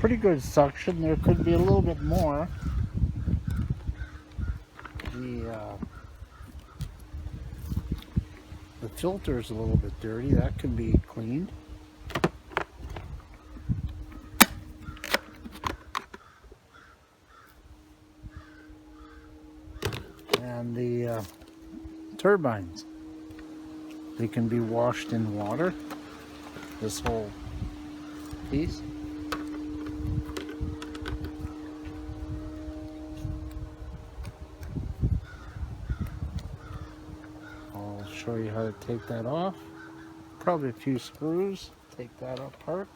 pretty good suction. There could be a little bit more. The filter is a little bit dirty. That can be cleaned. And the turbines, they can be washed in water, this whole piece. I'll show you how to take that off. Probably a few screws, take that apart.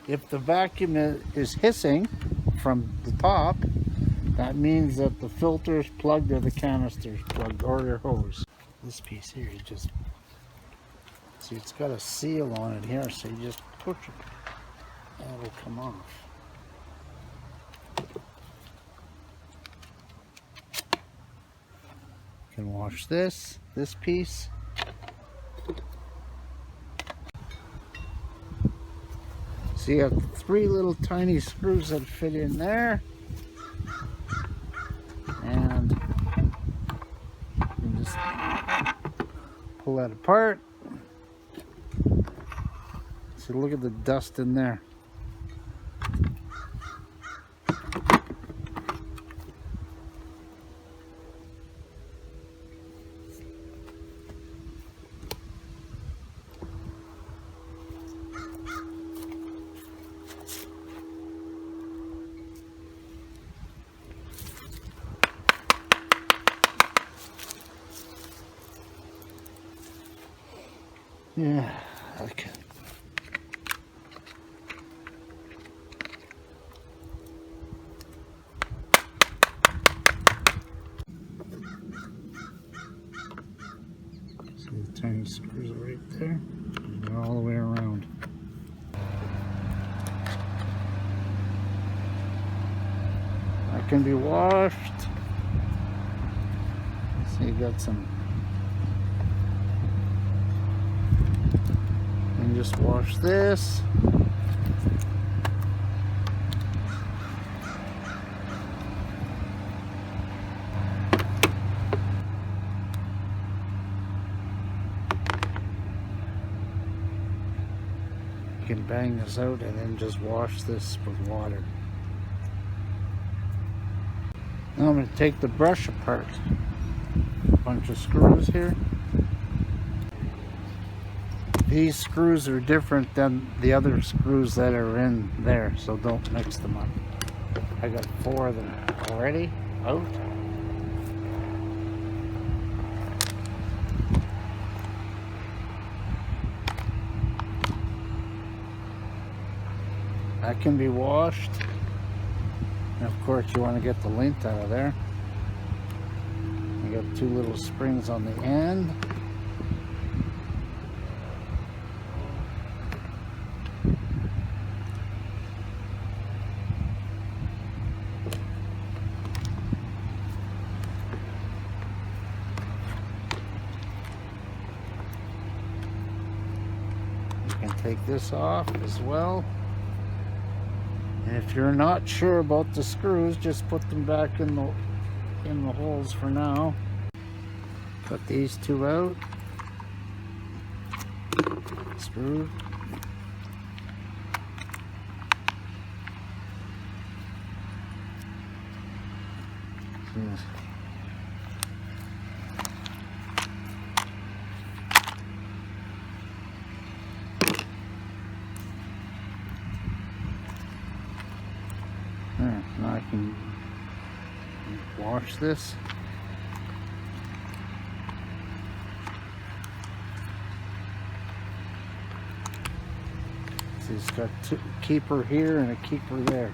If the vacuum is hissing from the top, that means that the filter is plugged or the canister is plugged or your hose. This piece here, you just see it's got a seal on it here, so you just push it and it'll come off. You can wash this piece. So you have 3 little tiny screws that fit in there. And you just pull that apart. So look at the dust in there. Yeah, okay. See the tiny screws right there? They're all the way around. That can be washed. So you got some. And just wash this. You can bang this out and then just wash this with water. Now I'm going to take the brush apart. A bunch of screws here. These screws are different than the other screws that are in there, so don't mix them up. I got 4 of them already out. That can be washed. And of course you want to get the lint out of there. You got 2 little springs on the end. You can take this off as well. And if you're not sure about the screws, just put them back in the holes for now. Cut these 2 out. Screw. Yes. Now I can wash this. See, it's got a keeper here and a keeper there.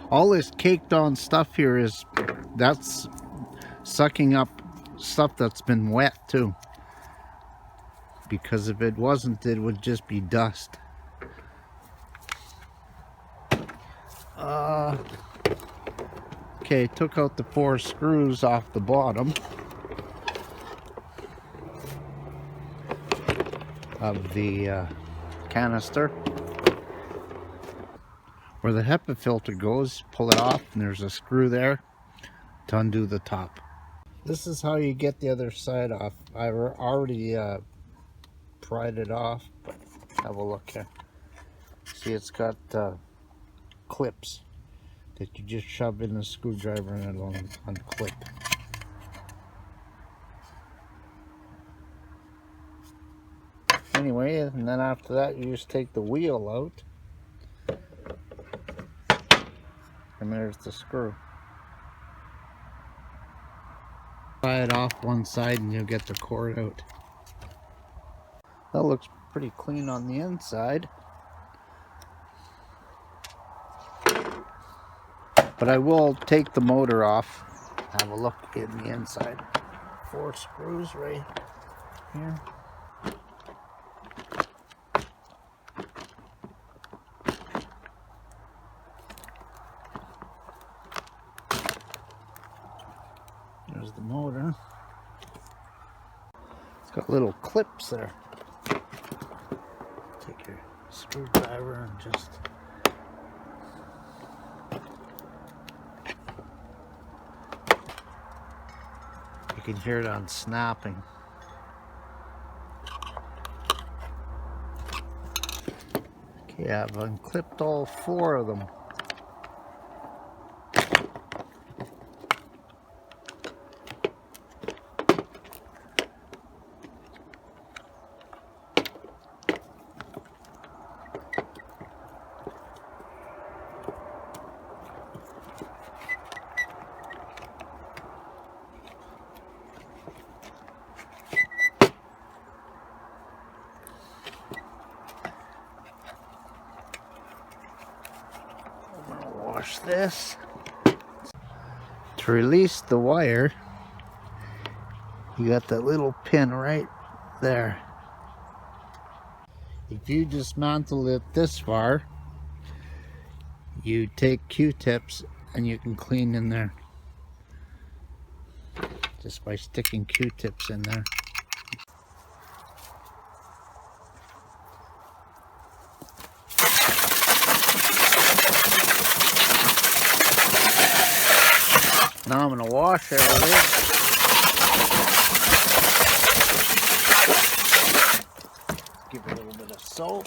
All this caked on stuff here that's sucking up stuff that's been wet too. because if it wasn't, it would just be dust. Okay, took out the 4 screws off the bottom of the canister. Where the HEPA filter goes, pull it off, and there's a screw there to undo the top. This is how you get the other side off. I already pried it off, but have a look here. See, it's got clips that you just shove in the screwdriver and it'll unclip. Anyway, and then after that you just take the wheel out, and there's the screw. Pry it off one side and you'll get the cord out. That looks pretty clean on the inside. But I will take the motor off, have a look in the inside. 4 screws right here. There's the motor. It's got little clips there. Take your screwdriver and just... You can hear it on snapping. Okay, I've unclipped all 4 of them. Wash this. To release the wire, you got that little pin right there. If you dismantle it this far, you take Q-tips and you can clean in there just by sticking Q-tips in there. Now I'm going to wash everything. Give it a little bit of soap.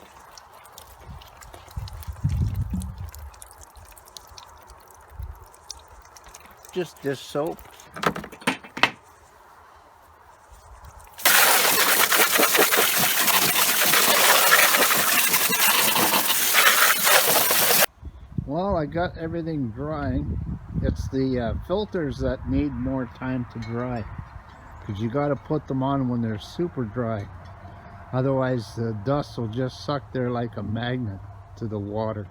Just dish soap. Well, I got everything drying. It's the filters that need more time to dry, because you got to put them on when they're super dry. Otherwise the dust will just suck there like a magnet to the water.